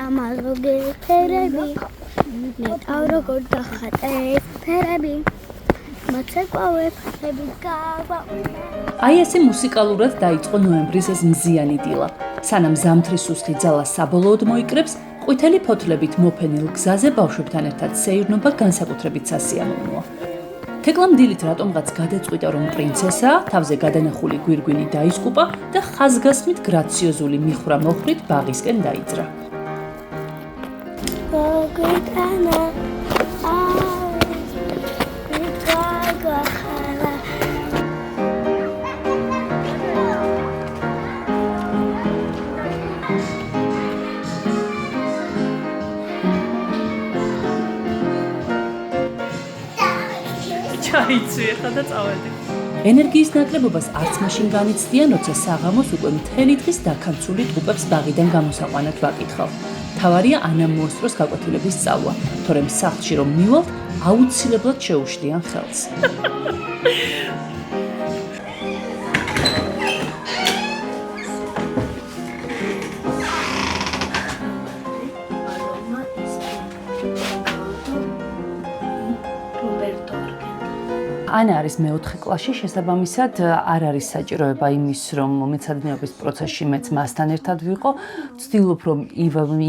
ამალოგე ფერები ნეტავ როგორ დახატე ფერები მოცეკვავები გაგვაყვება აი ესე მუსიკალურად დაიწყო ნოემბრის ეს მზიანი დილა. სანამ ზამთრის სუსხი ძალა საბოლოოდ მოიკრებს, ყვითელი ფოთლებით მოფენილ გზაზე ბავშვებთან ერთად სეირნობა განსაკუთრებით სასიამოვნოა. თეკლამ დილით რატომღაც გადაწყვიტა, რომ პრინცესაა, თავზე გადანახული გვირგვინი დაისკუპა და ხაზგასმით გრაციოზული მიხრა მოხრით ბაღისკენ დაიძრა. ენერგიის ნაკლებობას არც მაშინ განიცდიან, როცა საღამოს უკვე მთელი დღის დაქანცული ტყუპებს ბაღიდან გამოსაყვანად ვაკითხავ. თავარია ანამ მოასწროს გაკვეთილების სწავლა, თორემ სახლში რომ მივალთ, აუცილებლად შეუშლიან ხელს. ანა არის მეოთხე კლასში, შესაბამისად არ არის საჭიროება იმის, რომ მეცადინეობის პროცესში მეც მასთან ერთად ვიყო. ვცდილობ, რომ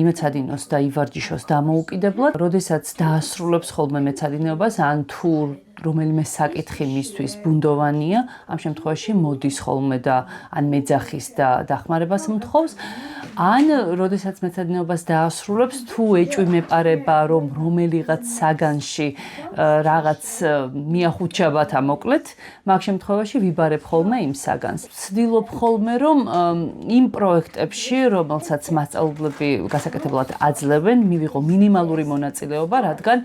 იმეცადინოს და ივარჯიშოს დამოუკიდებლად. როდესაც დაასრულებს ხოლმე მეცადინეობას, ან თუ რომელიმე საკითხი მისთვის ბუნდოვანია, ამ შემთხვევაში მოდის ხოლმე და ან მეძახის და დახმარებას მთხოვს. ან როდესაც მეცადინეობას დაასრულებს, თუ ეჭვმეპარება, რომ რომელიღაც საგანში რაღაც მიახუჩაბათა მოკლედ, მაგ შემთხვევაში ვიბარებ ხოლმე იმ საგანს. ვცდილობ ხოლმე, რომ იმ პროექტებში, რომელსაც მასწავლებლები გასაკეთებლად აძლევენ, მივიღო მინიმალური მონაწილეობა, რადგან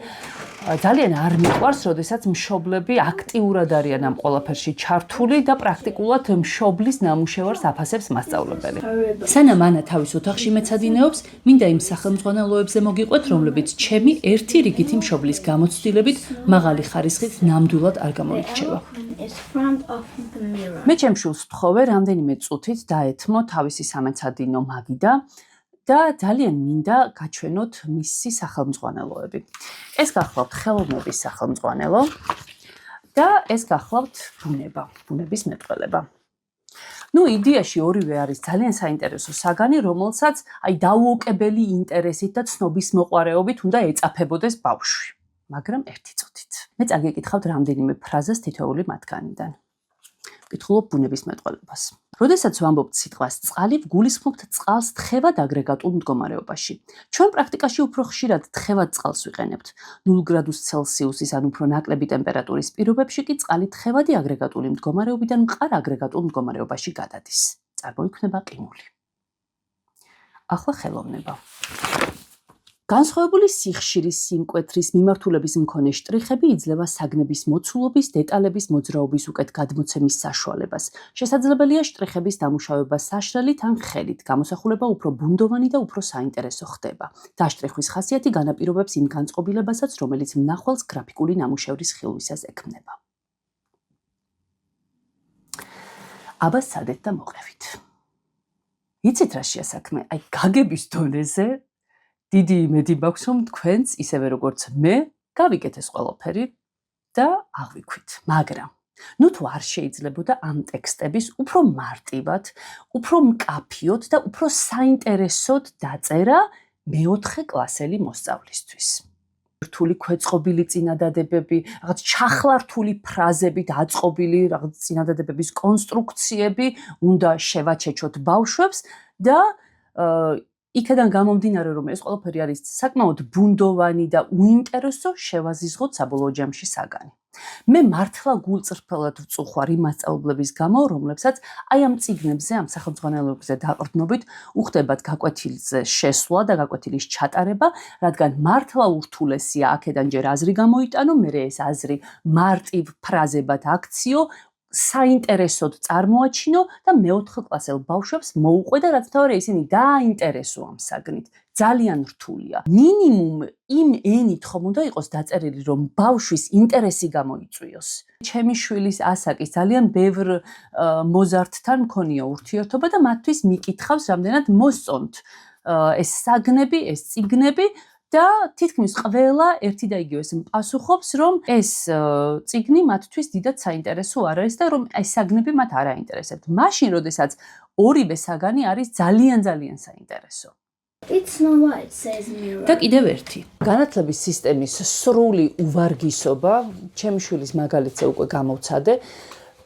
ძალიან არ მიყვარს, როდესაც მშობლები აქტიურად არიან ამ ყველაფერში ჩართული და პრაქტიკულად მშობლის ნამუშევარს აფასებს მასწავლებელი. სანამ ანა თავის ოთახში მეცადინეობს, მინდა იმ სახელმძღვანელოებზე მოგიყვეთ, რომლებიც ჩემი ერთი რიგითი მშობლის გამოცდილებით მაღალი ხარისხით ნამდვილად არ გამოირჩევა. მე ჩემ შვილს ვთხოვე რამდენიმე წუთით დაეთმო თავისი სამეცადინო მაგიდა და ძალიან მინდა გაჩვენოთ მისი სახელმძღვანელოები. ეს გახლავთ ხელოვნების სახელმძღვანელო და ეს გახლავთ ბუნება, ბუნების მეტყველება. იდეაში ორივე არის ძალიან საინტერესო საგანი, რომელსაც დაუოკებელი ინტერესით და ცნობის მოყვარეობით უნდა ეწაფებოდეს ბავშვი. მაგრამ ერთი წუთით. მე წაგეკითხავთ რამდენიმე ფრაზას თითოეული მათგანიდან. ვკითხულობ ბუნების მეტყველებას. როდესაც ვამბობთ სიტყვას წყალი, ვგულისხმობთ წყალს თხევად აგრეგატულ მდგომარეობაში. ჩვენ პრაქტიკაში უფრო ხშირად თხევად წყალს ვიყენებთ. 0 გრადუს ცელსიუსის ან უფრო ნაკლები ტემპერატურის პირობებში კი წყალი თხევადი აგრეგატული მდგომარეობიდან მყარ აგრეგატულ მდგომარეობაში გადადის. წარმოიქმნება ყინული. ახლა ხელოვნება. განსხვავებული სიხშირის სიმკვეთრის მიმართულების მქონე შტრიხები იძლევა საგნების მოცულობის, დეტალების მოძრაობის უკეთ გადმოცემის საშუალებას. შესაძლებელია შტრიხების დამუშავება საშრელით ან ხელით. გამოსახულება უფრო ბუნდოვანი და უფრო საინტერესო ხდება. დაშტრიხვის ხასიათი განაპირობებს იმ განწყობილებასაც, რომელიც მნახველს გრაფიკული ნამუშევრის ხილვისას ექმნება. აბა სადეთ და მოყევით. იცით რა შეასაქმე? გაგების დონეზე დიდი იმედი მაქვს, რომ თქვენც ისევე როგორც მე, გავიგეთ ეს ყველაფერი და აღვიქვით. მაგრამ, თუ არ შეიძლებოდა ამ ტექსტების უფრო მარტივად, უფრო მკაფიოდ და უფრო საინტერესოდ დაწერა მეოთხე კლასელი მოსწავლისთვის. რთული ქვეწყობილი წინადადებები, რაღაც ჩახლართული ფრაზებით აწყობილი რაღაც წინადადებების კონსტრუქციები უნდა შევაჩეჩოთ ბავშვებს და იქედან გამომდინარე, რომ ეს ყველაფერი არის საკმაოდ ბუნდოვანი და უინტერესო, შევაზიზღოთ საბოლოო ჯამში საგანი. მე მართლა გულწრფელად ვწუხარ იმ მასწავლებლების გამო, რომლებსაც ამ წიგნებზე, ამ სახელმძღვანელოებზე დაყრდნობით უხდებათ გაკვეთილზე შესვლა და გაკვეთილის ჩატარება, რადგან მართლა ურთულესია აქედან ჯერ აზრი გამოიტანო, მერე ეს აზრი მარტივ ფრაზებად აქციო, საინტერესოდ წარმოაჩინო და მეოთხე კლასელ ბავშვებს მოუყვე და რაც თავარია ისინი დააინტერესო ამ საგნით. ძალიან რთულია. მინიმუმ იმ ენით ხომ უნდა იყოს დაწერილი, რომ ბავშვის ინტერესი გამოიწვიოს. ჩემი შვილის ასაკის ძალიან ბევრ მოზარდთან მქონია ურთიერთობა და მათთვის მიკითხავს რამდენად მოსწონთ ეს საგნები, ეს წიგნები და თითქმის ყველა ერთი და იგივეს პასუხობს, რომ ეს წიგნი მათთვის დიდად საინტერესო არ არის და რომ ეს საგნები მათ არ აინტერესებთ. მაშინ, როდესაც ორივე საგანი არის ძალიან საინტერესო. It's not what it says mirror. და კიდევ ერთი. განათლების სისტემის სრული უვარგისობა, ჩემი შვილის მაგალითზე უკვე გამოვცადე.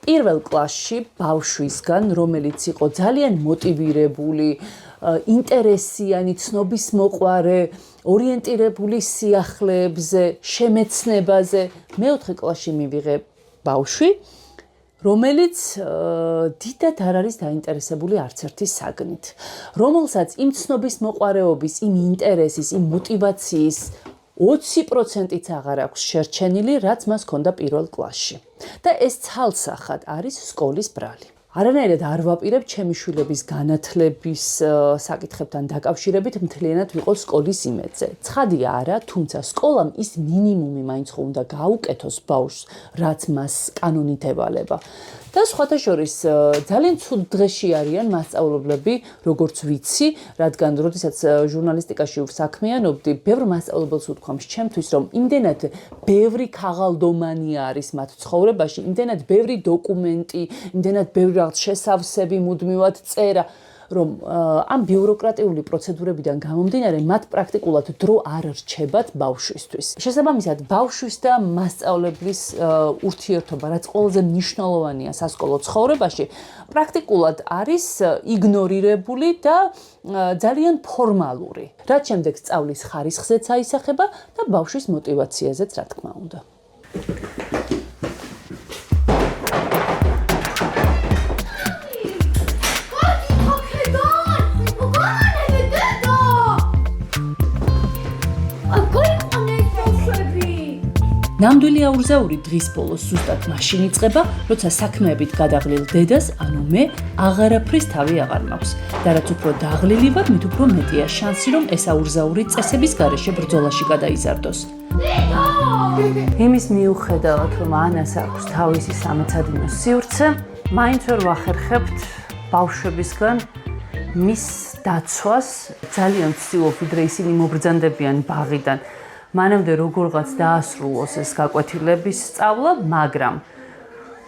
პირველ კლასში ბავშვისგან, რომელიც იყო ძალიან მოტივირებული, ინტერესიანი, ცნობის მოყვარე, ორიენტირებული სიახლეებზე, შემეცნებაზე, მეოთხე კლასში მივიღე ბავშვი, რომელიც დიდად არ არის დაინტერესებული არც ერთი საგნით, რომელსაც იმ ცნობის მოყვარეობის, იმ ინტერესის, იმ მოტივაციის 20%-იც აღარ აქვს შერჩენილი, რაც მას ჰქონდა პირველ კლასში. და ეს ცალსახად არის სკოლის ბრალი. არანაირად არ ვაპირებ ჩემი შვილების განათლების საკითხებთან დაკავშირებით მთლიანად ვიყოს სკოლის იმედზე. ცხადია არა, თუმცა სკოლამ ის მინიმუმი მაინც ხო უნდა გაუკეთოს ბავშვს, რაც მას კანონით ევალება. და სხვათა შორის ძალიან ცუდ დღეში არიან მასწავლებლები, როგორც ვიცი, რადგან როდესაც ჟურნალისტიკაში ვსაქმიანობდი, ბევრ მასწავლებელს ვთქვამს ჩემთვის, რომ იმდენად ბევრი ქაღალდომანი არის მათ ცხოვრებაში, იმდენად ბევრი დოკუმენტი, იმდენად ბევრი რაღაც შესავსები მუდმივად წერა, რომ ამ ბიუროკრატიული პროცედურებიდან გამომდინარე, მათ პრაქტიკულად დრო არ რჩებათ ბავშვისთვის. შესაბამისად, ბავშვის და მასწავლებლის ურთიერთობა, რაც ყველაზე მნიშვნელოვანია სასკოლო ცხოვრებაში, პრაქტიკულად არის იგნორირებული და ძალიან ფორმალური. რაც შემდეგ სწავლის ხარისხზეც აისახება და ბავშვის მოტივაციაზეც, რა თქმა უნდა. ნამდვილი აურზაური დღის ბოლოს ზუსტად მაშინ იწყება, როცა საქმეებით გადაღლილ დედას, ანუ მე, აღარაფრის თავი აღარ მაქვს. და რაც უფრო დაღლილი ვარ, მით უფრო მეტია შანსი, რომ ეს აურზაური წესების გარეშე ბრძოლაში გადაიზარდოს. იმის მიუხედავად, რომ ანას აქვს თავისი სამეცადინო სივრცე, მაინც ვერ ვახერხებთ ბავშვებისგან მის დაცვას. ძალიან ვცდილობ, ვიდრე ისინი მობრძანდებიან ბაღიდან. მანამდე როგორღაც დაასრულოს ეს გაკვეთილების სწავლა, მაგრამ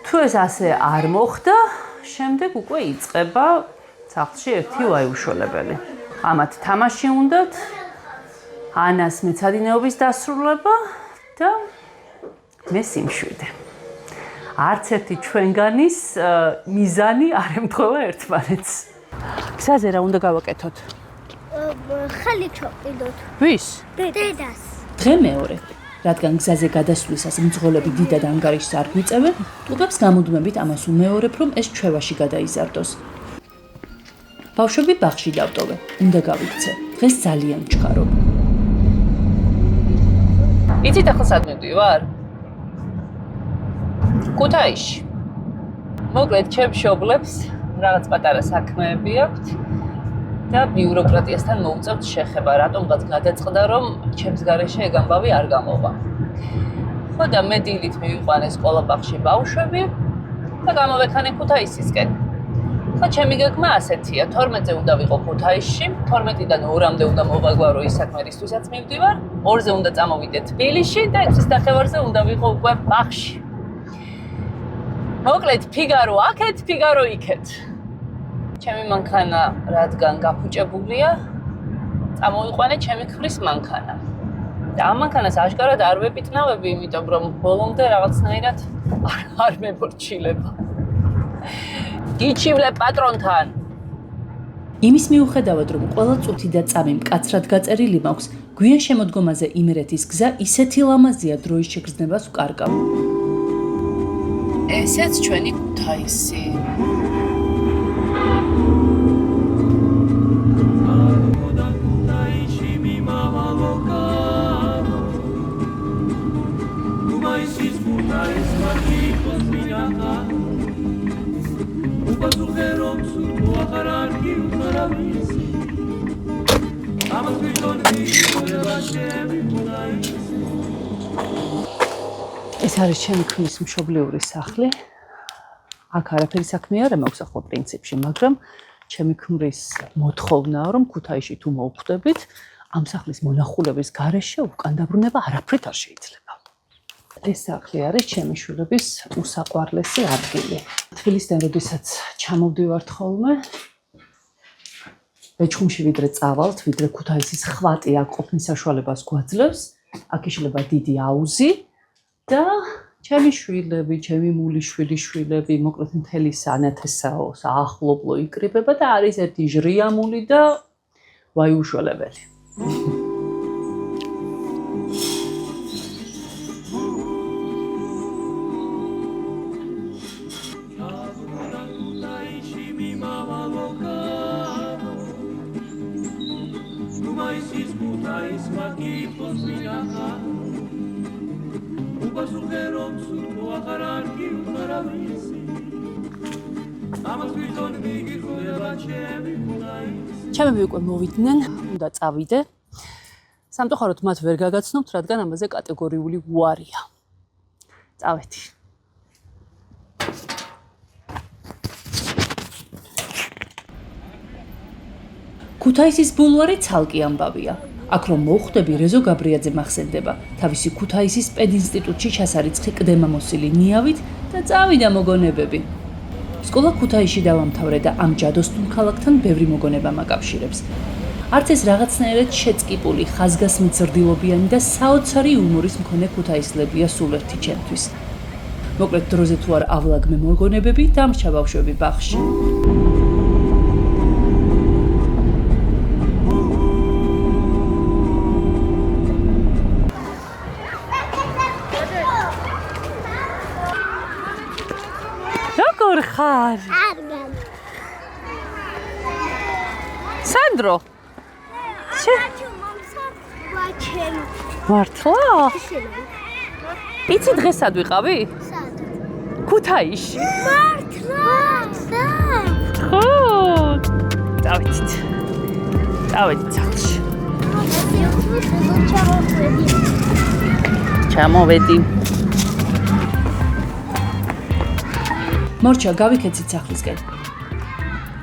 თუ ეს ასე არ მოხდა, შემდეგ უკვე იწყება სახლში ერთი ვაიუშოლებელი. ამათ თამაში უნდათ, ანას მეცადინეობის დასრულება და მე სიმშვიდე. არც ერთი ჩვენგანის მიზანი არ ემთხვევა ერთმანეთს. გზაზე რა უნდა გავაკეთოთ? ხელი ჩავყიდოთ. ვის? დედას. დღე მეორე, რადგან გზაზე გადასვლისას მძღოლები დიდად ანგარიშს არ გვიწევენ, ტუბებს გამუდმებით ამას უმეორებ, რომ ეს ჩვევაში გადაიზარდოს. ბავშვები ბაღში დავტოვე, უნდა გავიქცე. დღეს ძალიან ვჩქარობ. იცით ახლა სად მივდივარ? ქუთაისში. მოკლედ, ჩემ მშობლებს რაღაც პატარა საქმეები აქვთ. და ბიუროკრატიასთან მოუწევთ შეხება, რატომღაც გადაწყდა, რომ ჩემს გარეშე ეგ ამბავი არ გამოვა. ხო და მე დილით მივიყვანე სკოლა-ბაღში ბავშვები და გამოვექანე ქუთაისისკენ. ხო, ჩემი გეგმა ასეთია, 12-ზე უნდა ვიყო ქუთაისში, 12-დან 2-მდე უნდა მოვაგვარო ის საქმე, რისთვისაც მივდივარ, 2-ზე უნდა წამოვიდე თბილისში და 6-ის ნახევარზე უნდა ვიყო უკვე ბაღში. მოკლედ, ფიგარო აქეთ, ფიგარო იქეთ. ჩემი მანქანა რადგან გაფუჭებულია, წამოვიყვანე ჩემი ქმრის მანქანა. და ამ მანქანას აშკარად არ ვეპიტნავები, იმიტომ რომ ბოლომდე რაღაცნაირად არ მემორჩილება. გიჩივლე პატრონთან. იმის მიუხედავად, რომ ყველა წუთი და წამი მკაცრად გაწერილი მაქვს, გვიან შემოდგომაზე იმერეთის გზა ისეთი ლამაზია დროის შეგრძნებას ვკარგავ. ესეც ჩვენი ქუთაისი. ეს არის ჩემი ქმრის მშობლიური სახლი. აქ არაფერი საქმე არ მაქვს ახლა პრინციპში, მაგრამ ჩემი ქმრის მოთხოვნაა, რომ ქუთაისში თუ მოვხვდებით, ამ სახლის მონახულების გარეშე უკან დაბრუნება არაფრით არ შეიძლება. ეს სახლი არის ჩემი შვილების უსაყვარლესი ადგილი. თბილისიდან როდესაც ჩამოვდივართ ხოლმე, ეჩხუმში ვიდრე წავალთ, ვიდრე ქუთაისის ხვატი აქ ყოფნის საშუალებას გვაძლევს, აქ იშლება დიდი აუზი და ჩემი შვილები, ჩემი მულის შვილები, მოკლედ მთელი სანათესაო, საახლობლო იკრიბება და არის ერთი ჟრიამული და ვაიუშველებელი. ჩემები უკვე მოვიდნენ, უნდა წავიდე. სამწუხაროდ მათ ვერ გაგაცნობთ, რადგან ამაზე კატეგორიული უარია. წავედი. ქუთაისის ბულვარი ცალკე ამბავია. აქ რომ მოვხვდები, რეზო გაბრიაძე მახსენდება, თავისი ქუთაისის პედინსტიტუტში ჩასარიცხი კლდემამოსილი ნიავით და წავიდა მოგონებები. სკოლა ქუთაისში დავამთავრე და ამ ჯადოსნურ ქალაქთან ბევრი მოგონება მაკავშირებს. არც ეს რაღაცნაირად შეწყიპული, ხაზგასმით ზრდილობიანი და საოცარი იუმორის მქონე ქუთაისლებია სულ ერთი ჩემთვის. მოკლედ დროზე თუ არ ავლაგმე მოგონებები, დამრჩა ბავშვები ბაღში. როგორ ხარ? კარგად. სანდრო ვაჩენ. მართლა? იცი დღეს სად ვიყავი? სად? ქუთაისში. მართლა? ხო. დავით სახლში. ჩამოვედი. მორჩა, გავიქეცით სახლისკენ.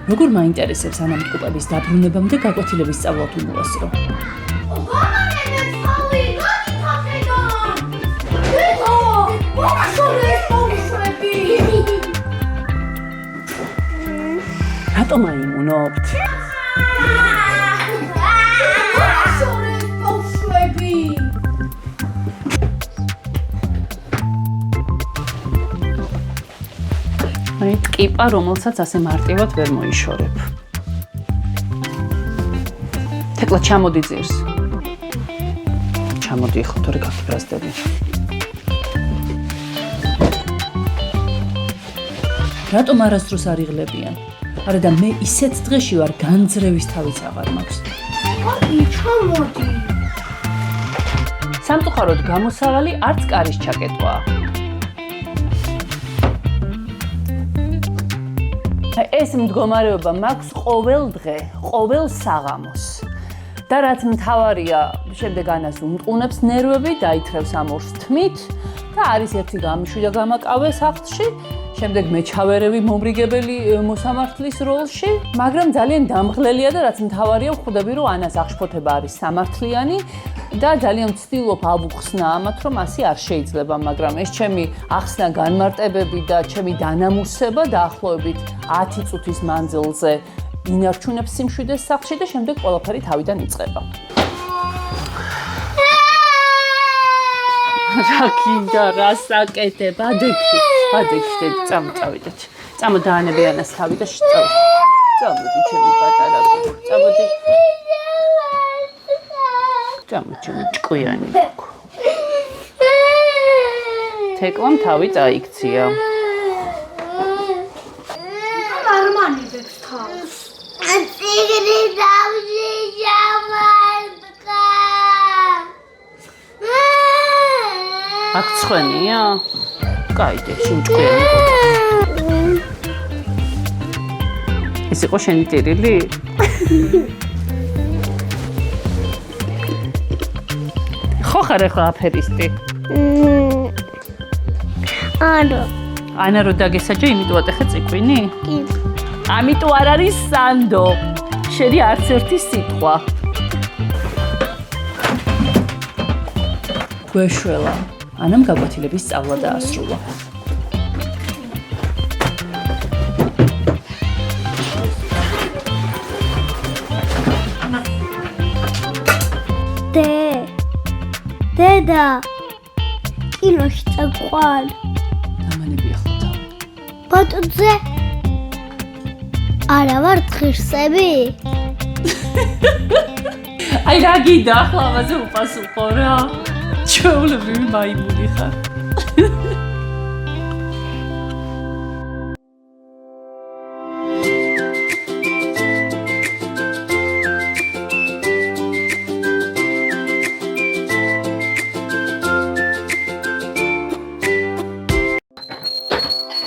როგორ მაინტერესებს ანამტკუპების დაბრუნებამდე გაკვეთილების სწავლა თუ მოასწრო? რატომ აიმუნობთ? აი ტკიპა, რომელსაც ასე მარტივად ვერ მოიშორებ. თეკლა ჩამოდი ძირს. ჩამოდი ხო თორე გაგიბრაზდები. რატომ არასდროს არ იღლებიან? არა და მე ისეთ დღეში ვარ, განძრევის თავიც აღარ მაქვს. აი, ჩამოდი. სამწუხაროდ გამოსავალი არც კარის ჩაკეტვაა. ეს მდგომარეობა მაქვს ყოველ დღე, ყოველ საღამოს. და რაც მთავარია, შემდეგ ანას უმტყუნებს ნერვები, დაითრევს ამ ორს თმით და არის ერთი გამიშვი და გამაკავე სახლში. შემდეგ მე ჩავერევი მომრიგებელი მოსამართლის როლში, მაგრამ ძალიან დამღლელია და რაც მთავარია, ვხვდები რომ ანას აღშფოთება არის სამართლიანი და ძალიან ვცდილობ ავუხსნა ამათ, რომ ასე არ შეიძლება, მაგრამ ეს ჩემი ახსნა განმარტებები და ჩემი დანამუსება დაახლოებით 10 წუთის მანძილზე ინარჩუნებს სიმშვიდეს სახლში და შემდეგ ყველაფერი თავიდან იწყება. რა გინდა, რა საკეთებ? ადექი, წამოწავიდეთ. წამოდაანები ანას თავი და წამოდი ჩემი პატარა. წამოდი. ჩემი ჭკვიანი. თეკლამ თავი წაიქცია. არ მანიბებს თავს. აციგრი დავში ჯამალკა. აქ ცხენია? კაიდე, შინჭკვიანი. ეს იყო შენი ტირილი? ხო ხარ ახლა აფერისტი? არა. ანა რო დაგესაჯა, იმიტომ ატეხე ციკვინი? კი. ამიტომ არ არის სანდო. შენი არც ერთი სიტყვა. გვეშველა. ანამ გაკვეთილების სწავლა დაასრულა. დედა კინოში წაყვან ამანები ახლა ბატონზე არა ვარ ღირსები აი რა გინდა ახლა ამაზე უპასუხო რა ჩვეულებრივი მაიმუნი ხარ